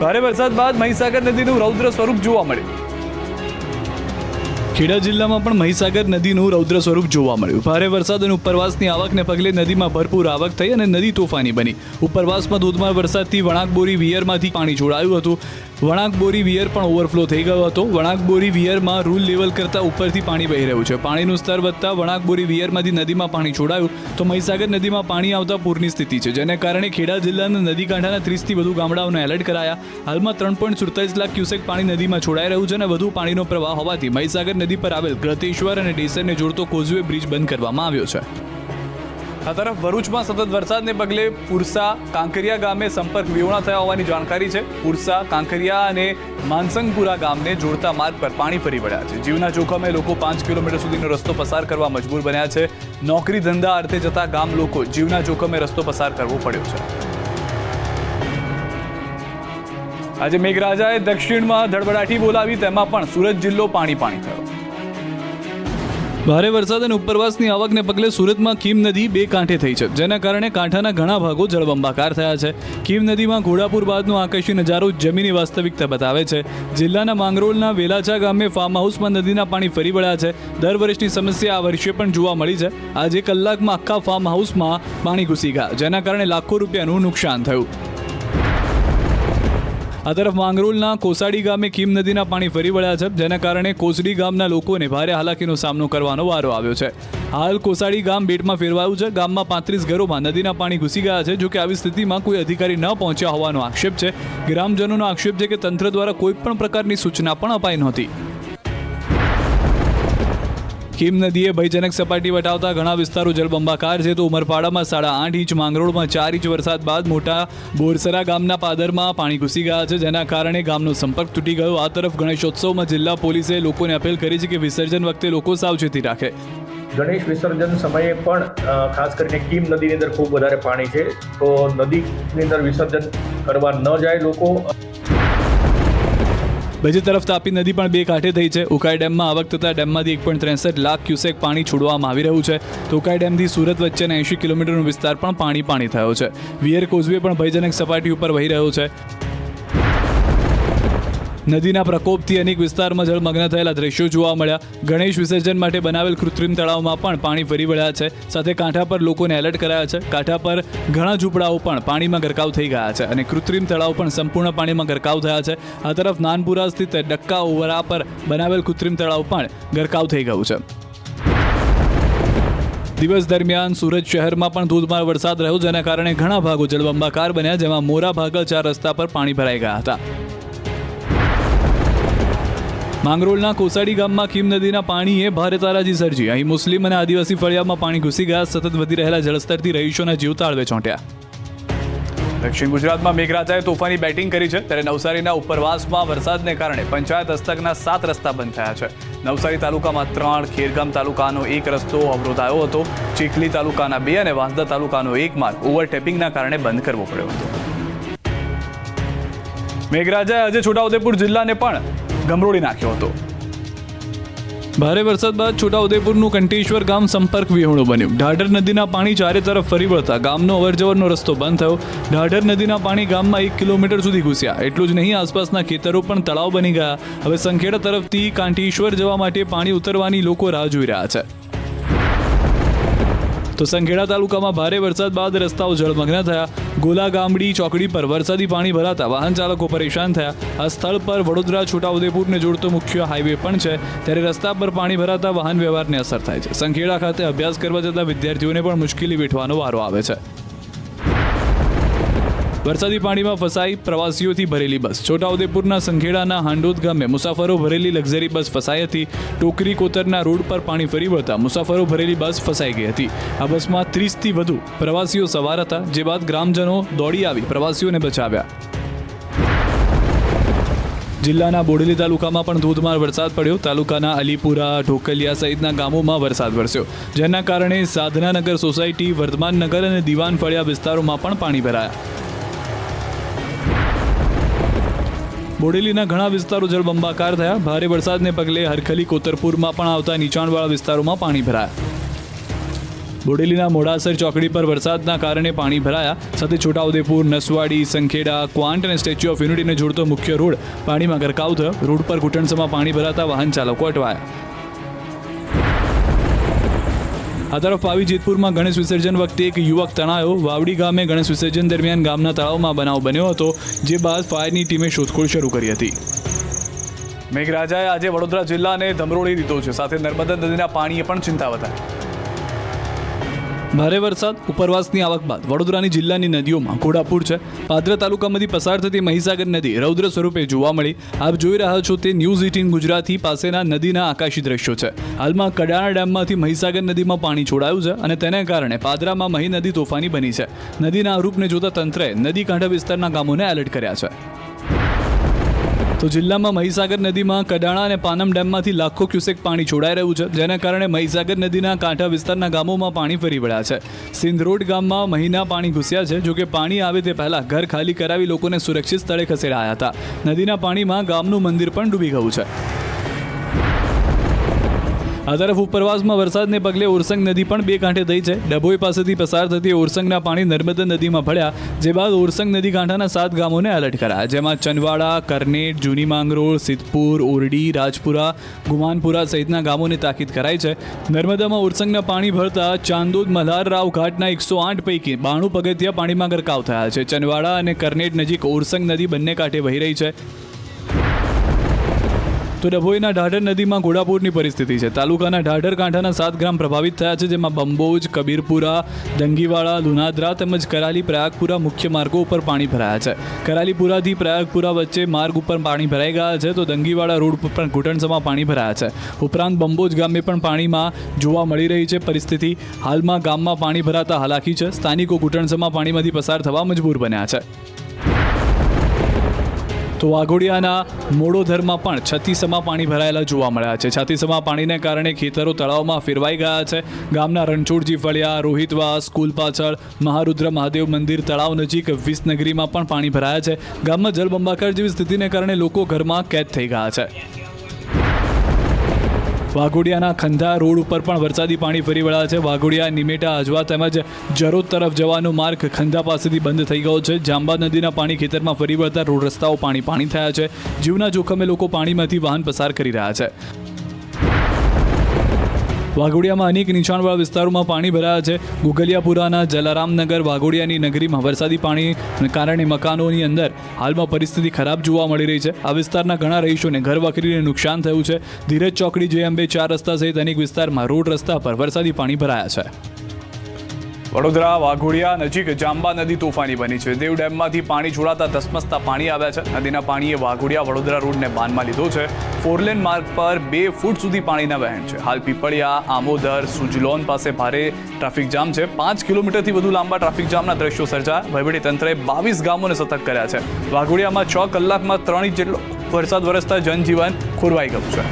ભારે વરસાદ બાદ મહીસાગર નદીનું રૌદ્ર સ્વરૂપ જોવા મળ્યું. ખેડા જિલ્લામાં પણ મહીસાગર નદીનું રૌદ્ર સ્વરૂપ જોવા મળ્યું. ભારે વરસાદ અને ઉપરવાસની આવકને પગલે નદીમાં ભરપૂર આવક થઈ અને નદી તોફાની બની. ઉપરવાસમાં ધોધમાર વરસાદથી વણાકબોરી વિયરમાંથી પાણી છોડાયું હતું. વણાકબોરી વિયર પણ ઓવરફ્લો થઈ ગયો હતો. વણાકબોરી વિયરમાં રૂલ લેવલ કરતાં ઉપરથી પાણી વહી રહ્યું છે. પાણીનું સ્તર વધતા વણાકબોરી વિયરમાંથી નદીમાં પાણી છોડાયું તો મહીસાગર નદીમાં પાણી આવતા પૂરની સ્થિતિ છે, જેને કારણે ખેડા જિલ્લાના નદી કાંઠાના 30થી વધુ ગામડાઓને એલર્ટ કરાયા. હાલમાં 3.47 લાખ ક્યુસેક પાણી નદીમાં છોડાઈ રહ્યું છે અને વધુ પાણીનો પ્રવાહ હોવાથી મહીસાગર નદી પર આવેલ ગળતેશ્વર અને ડેસરને જોડતો કોઝવે બ્રિજ બંધ કરવામાં આવ્યો છે. આ તરફ ભરૂચમાં સતત વરસાદને પગલે પુરસા કાંકરિયા ગામે સંપર્ક વિહોણા થયા હોવાની જાણકારી છે. પુરસા કાંકરિયા અને માનસંગપુરા ગામને જોડતા માર્ગ પર પાણી ફરી વળ્યા છે. જીવના જોખમે લોકો 5 કિલોમીટર સુધીનો રસ્તો પસાર કરવા મજબૂર બન્યા છે. નોકરી ધંધા અર્થે જતા ગામ લોકો જીવના જોખમે રસ્તો પસાર કરવો પડ્યો છે. આજે મેઘરાજાએ દક્ષિણમાં ધડબડાટી બોલાવી, તેમાં પણ સુરત જિલ્લો પાણી થયો. ભારે વરસાદ અને ઉપરવાસની આવકને પગલે સુરતમાં કીમ નદી બે કાંઠે થઈ છે, જેના કારણે કાંઠાના ઘણા ભાગો જળબંબાકાર થયા છે. કીમ નદીમાં ઘોડાપુર બાદનો આકાશી નજારો જમીની વાસ્તવિકતા બતાવે છે. જિલ્લાના માંગરોળના વેલાચા ગામે ફાર્મ હાઉસમાં નદીના પાણી ફરી વળ્યા છે. દર વર્ષની સમસ્યા આ વર્ષે પણ જોવા મળી છે. આજે કલાકમાં આખા ફાર્મ હાઉસમાં પાણી ઘૂસી ગયા, જેના કારણે લાખો રૂપિયાનું નુકસાન થયું. આ તરફ માંગરોળના કોસાડી ગામે કીમ નદીના પાણી ફરી વળ્યા છે, જેના કારણે કોસડી ગામના લોકોને ભારે હાલાકીનો સામનો કરવાનો વારો આવ્યો છે. હાલ કોસાડી ગામ બેટમાં ફેરવાયું છે. ગામમાં 35 ઘરોમાં નદીના પાણી ઘૂસી ગયા છે. જોકે આવી સ્થિતિમાં કોઈ અધિકારી ન પહોંચ્યા હોવાનો આક્ષેપ છે. ગ્રામજનોનો આક્ષેપ છે કે તંત્ર દ્વારા કોઈ પણ પ્રકારની સૂચના પણ અપાઈ નહોતી. કીમ નદીએ ભયજનક સપાટી વટાવતા ઘણા વિસ્તારો જળબંબાકાર છે. તો ઉમરપાડામાં 8.5 ઇંચ, માંગરોળમાં 4 ઇંચ વરસાદ બાદ મોટા બોરસરા ગામના પાદરમાં પાણી ઘૂસી ગયા છે, જેના કારણે ગામનો સંપર્ક તૂટી ગયો. આ તરફ ગણેશોત્સવમાં જિલ્લા પોલીસે લોકોને અપીલ કરી છે કે વિસર્જન વખતે લોકો સાવચેતી રાખે. ગણેશ વિસર્જન સમયે પણ ખાસ કરીને કીમ નદીની અંદર ખૂબ વધારે પાણી છે, તો નદીની અંદર વિસર્જન કરવા ન જાય લોકો. બીજી તરફ તાપી નદી પણ બે કાંઠે થઈ છે. ઉકાઈ ડેમમાં આવક થતાં ડેમમાંથી 1.63 લાખ ક્યુસેક પાણી છોડવામાં આવી રહ્યું છે. તો ઉકાઈ ડેમથી સુરત વચ્ચેના 80 કિલોમીટરનો વિસ્તાર પણ પાણી થયો છે. વિયર કોઝવે પણ ભયજનક સપાટી ઉપર વહી રહ્યો છે. નદીના પ્રકોપથી અનેક વિસ્તારમાં જળમગ્ન થયેલા દ્રશ્યો જોવા મળ્યા. ગણેશ વિસર્જન માટે બનાવેલ કૃત્રિમ તળાવમાં પણ પાણી ફરી વળ્યા છે. સાથે કાંઠા પર લોકોને એલર્ટ કરાયા છે. કાંઠા પર ઘણા ઝૂંપડાઓ પણ પાણીમાં ગરકાવ થઈ ગયા છે અને કૃત્રિમ તળાવ પણ સંપૂર્ણ પાણીમાં ગરકાવ થયા છે. આ તરફ નાનપુરા સ્થિત ડક્કા ઓવરા પર બનાવેલ કૃત્રિમ તળાવ પણ ગરકાવ થઈ ગયું છે. દિવસ દરમિયાન સુરત શહેરમાં પણ ધોધમાર વરસાદ રહ્યો, જેના કારણે ઘણા ભાગો જળબંબાકાર બન્યા, જેમાં મોરા ભાગલ 4 રસ્તા પર પાણી ભરાઈ ગયા હતા. માંગરોળના કોસાડી ગામમાં કીમ નદીના પાણીએ ભારે તારાજી સર્જી. અહીં મુસ્લિમ અને આદિવાસી ફળિયામાં પાણી ઘૂસી ગયા. સતત વધી રહેલા જળસ્તરથી રહીશોના જીવ તાળવે ચોંટ્યા. દક્ષિણ ગુજરાતમાં મેઘરાજાએ તોફાની બેટિંગ કરી છે, ત્યારે નવસારીના ઉપરવાસમાં વરસાદને કારણે પંચાયત હસ્તકના 7 રસ્તા બંધ થયા છે. નવસારી તાલુકામાં 3, ખેરગામ તાલુકાનો 1 રસ્તો અવરોધાયો હતો. ચીખલી તાલુકાના 2 અને વાંસદા તાલુકાનો 1 માર્ગ ઓવરટેપિંગના કારણે બંધ કરવો પડ્યો હતો. મેઘરાજાએ આજે છોટાઉદેપુર જિલ્લાને પણ ગમરોડી નાખ્યો હતો. ભારે વરસાદ બાદ છોટાઉદેપુરનું કંટેશ્વર ગામ સંપર્ક વિહોણું બન્યું. ઢાઢર નદીના પાણી ચારે તરફ ફરી વળતા ગામનો અવરજવરનો રસ્તો બંધ થયો. ઢાઢર નદીના પાણી ગામમાં 1 કિલોમીટર સુધી ઘૂસ્યા. એટલું જ નહીં, આસપાસના ખેતરો પણ તળાવ બની ગયા. હવે સંખેડા તરફથી કાંટેશ્વર જવા માટે પાણી ઉતરવાની લોકો રાહ જોઈ રહ્યા છે. તો સંખેડા તાલુકામાં ભારે વરસાદ બાદ રસ્તાઓ જળમગ્ન થયા. ગોલા ગામડી ચોકડી પર વરસાદી પાણી ભરાતા વાહન ચાલકો પરેશાન થયા. આ સ્થળ પર વડોદરા છોટાઉદેપુરને જોડતો મુખ્ય હાઈવે પણ છે, ત્યારે રસ્તા પર પાણી ભરાતા વાહન વ્યવહારને અસર થાય છે. સંખેડા ખાતે અભ્યાસ કરવા જતા વિદ્યાર્થીઓને પણ મુશ્કેલી વેઠવાનો વારો આવે છે. વરસાદી પાણીમાં ફસાઈ પ્રવાસીઓથી ભરેલી બસ. છોટાઉદેપુરના સંખેડાના હાંડોદ ગામે મુસાફરો ભરેલી લક્ઝરી બસ ફસાઈ હતી. ટોકરી કોતરના રોડ પર પાણી ફરી વળતા મુસાફરો ભરેલી બસ ફસાઈ ગઈ હતી. આ બસમાં 30થી વધુ પ્રવાસીઓ સવાર હતા, જે બાદ ગ્રામજનો દોડી આવી પ્રવાસીઓને બચાવ્યા. જિલ્લાના બોડેલી તાલુકામાં પણ ધોધમાર વરસાદ પડ્યો. તાલુકાના અલીપુરા, ઢોકલિયા સહિતના ગામોમાં વરસાદ વરસ્યો, જેના કારણે સાધનાનગર સોસાયટી, વર્ધમાનનગર અને દિવાન ફળિયા વિસ્તારોમાં પણ પાણી ભરાયા. બોડેલીના ઘણા વિસ્તારો જળબંબાકાર થયા. ભારે વરસાદને પગલે હરખલી કોતરપુરમાં પણ આવતા નીચાણવાળા વિસ્તારોમાં પાણી ભરાયા. બોડેલીના મોડાસર ચોકડી પર વરસાદના કારણે પાણી ભરાયા. સાથે છોટાઉદેપુર, નસવાડી, સંખેડા, ક્વાંટ અને સ્ટેચ્યુ ઓફ યુનિટીને જોડતો મુખ્ય રોડ પાણીમાં ગરકાવ થયો. રોડ પર ઘૂંટણસમાં પાણી ભરાતા વાહન ચાલકો અટવાયા. આ તરફ પાવી જેતપુરમાં ગણેશ વિસર્જન વખતે એક યુવક તણાયો. વાવડી ગામે ગણેશ વિસર્જન દરમિયાન ગામના તળાવમાં બનાવ બન્યો હતો, જે બાદ ફાયરની ટીમે શોધખોળ શરૂ કરી હતી. મેઘરાજાએ આજે વડોદરા જિલ્લાને ધમરોળી દીધો છે. સાથે નર્મદા નદીના પાણીએ પણ ચિંતા વધારી. ભારે વરસાદ, ઉપરવાસની આવક બાદ વડોદરાની જિલ્લાની નદીઓમાં ઘોડાપૂર છે. પાદરા તાલુકામાંથી પસાર થતી મહીસાગર નદી રૌદ્ર સ્વરૂપે જોવા મળી. આપ જોઈ રહ્યા છો તે ન્યૂઝ 18 ગુજરાતી પાસેના નદીના આકાશી દ્રશ્યો છે. હાલમાં કડાણા ડેમમાંથી મહીસાગર નદીમાં પાણી છોડાયું છે અને તેને કારણે પાદરામાં મહી નદી તોફાની બની છે. નદીના આ રૂપને જોતા તંત્રએ નદી કાંઠા વિસ્તારના ગામોને એલર્ટ કર્યા છે. તો જિલ્લામાં મહીસાગર નદીમાં કડાણા અને પાનમ ડેમમાંથી લાખો ક્યુસેક પાણી છોડાઈ રહ્યું છે, જેના કારણે મહીસાગર નદીના કાંઠા વિસ્તારના ગામોમાં પાણી ફરી વળ્યા છે. સિંધરોડ ગામમાં મહીના પાણી ઘૂસ્યા છે. જોકે પાણી આવે તે પહેલા ઘર ખાલી કરાવી લોકોને સુરક્ષિત સ્થળે ખસેડાયા હતા. નદીના પાણીમાં ગામનું મંદિર પણ ડૂબી ગયું છે. આ તરફ ઉપરવાસમાં વરસાદને પગલે ઓરસંગ નદી પણ બે કાંઠે થઈ છે. ડભોઈ પાસેથી પસાર થતી ઓરસંગના પાણી નર્મદા નદીમાં ભળ્યા, જે બાદ ઓરસંગ નદી કાંઠાના 7 ગામોને એલર્ટ કરાયા, જેમાં ચનવાડા, કરનેટ, જૂની માંગરોળ, સિદ્ધપુર, ઓરડી, રાજપુરા, ગુમાનપુરા સહિતના ગામોને તાકીદ કરાઈ છે. નર્મદામાં ઓરસંગના પાણી ભરતા ચાંદોદ મલ્હારરાવ ઘાટના 108 પૈકી 92 પગથિયા પાણીમાં ગરકાવ થયા છે. ચનવાડા અને કરનેટ નજીક ઓરસંગ નદી બંને કાંઠે વહી રહી છે. તો ડભોઈના ઢાઢર નદીમાં ઘોડાપૂરની પરિસ્થિતિ છે. તાલુકાના ઢાઢર કાંઠાના 7 ગામ પ્રભાવિત થયા છે, જેમાં બંબોજ, કબીરપુરા, દંગીવાડા, લુનાદરા તેમજ કરાલી પ્રયાગપુરા મુખ્ય માર્ગો ઉપર પાણી ભરાયા છે. કરાલીપુરાથી પ્રયાગપુરા વચ્ચે માર્ગ ઉપર પાણી ભરાઈ ગયા છે, તો દંગીવાડા રોડ પર પણ ઘૂંટણસમાં પાણી ભરાયા છે. ઉપરાંત બંબોજ ગામે પણ પાણીમાં જોવા મળી રહી છે પરિસ્થિતિ. હાલમાં ગામમાં પાણી ભરાતા હાલાકી છે. સ્થાનિકો ઘૂંટણસમાં પાણીમાંથી પસાર થવા મજબૂર બન્યા છે. તો વાઘોડિયાના મોડોધરમાં પણ છત્તીસમાં પાણી ભરાયેલા જોવા મળ્યા છે. છત્તીસમાં પાણીને કારણે ખેતરો તળાવમાં ફેરવાઈ ગયા છે. ગામના રણછોડજી ફળિયા, રોહિતવાસ, સ્કૂલ પાછળ, મહારુદ્ર મહાદેવ મંદિર તળાવ નજીક વિસનગરીમાં પણ પાણી ભરાયા છે. ગામમાં જળબંબાકાર જેવી સ્થિતિને કારણે લોકો ઘરમાં કેદ થઈ ગયા છે. વાઘોડિયાના ખંધા રોડ ઉપર પણ વરસાદી પાણી ફરી વળ્યા છે. વાઘોડિયા, નિમેટા, અજવા તેમજ જરોદ તરફ જવાનો માર્ગ ખંધા પાસેથી બંધ થઈ ગયો છે. જાંબા નદીના પાણી ખેતરમાં ફરી વળતા રોડ રસ્તાઓ પાણી થયા છે. જીવના જોખમે લોકો પાણીમાંથી વાહન પસાર કરી રહ્યા છે. વાઘોડિયામાં અનેક નીચાણવાળા વિસ્તારોમાં પાણી ભરાયા છે. ગુગલિયાપુરાના જલારામનગર વાઘોડિયાની નગરીમાં વરસાદી પાણીને કારણે મકાનોની અંદર હાલમાં પરિસ્થિતિ ખરાબ જોવા મળી રહી છે. આ વિસ્તારના ઘણા રહીશોને ઘર વખરીને નુકસાન થયું છે. ધીરજ ચોકડી, જે અંબે 4 રસ્તા સહિત અનેક વિસ્તારમાં રોડ રસ્તા પર વરસાદી પાણી ભરાયા છે. વડોદરા વાઘોડિયા નજીક જાંબા નદી તોફાની બની છે. દેવ ડેમમાંથી પાણી છોડાતા ધસમસતા પાણી આવ્યા છે. નદીના પાણીએ વાઘોડિયા વડોદરા રોડને બાનમાં લીધો છે. 4 લેન માર્ગ પર 2 ફૂટ સુધી પાણીના વહેણ છે. હાલ પીપળિયા, આમોદર, સુજલોન પાસે ભારે ટ્રાફિક જામ છે. 5 કિલોમીટરથી વધુ લાંબા ટ્રાફિક જામના દ્રશ્યો સર્જાયા. વહીવટીતંત્રએ 22 ગામોને સતર્ક કર્યા છે. વાઘોડિયામાં 6 કલાકમાં 3 ઇંચ જેટલો વરસાદ વરસતા જનજીવન ખોરવાઈ ગયું છે.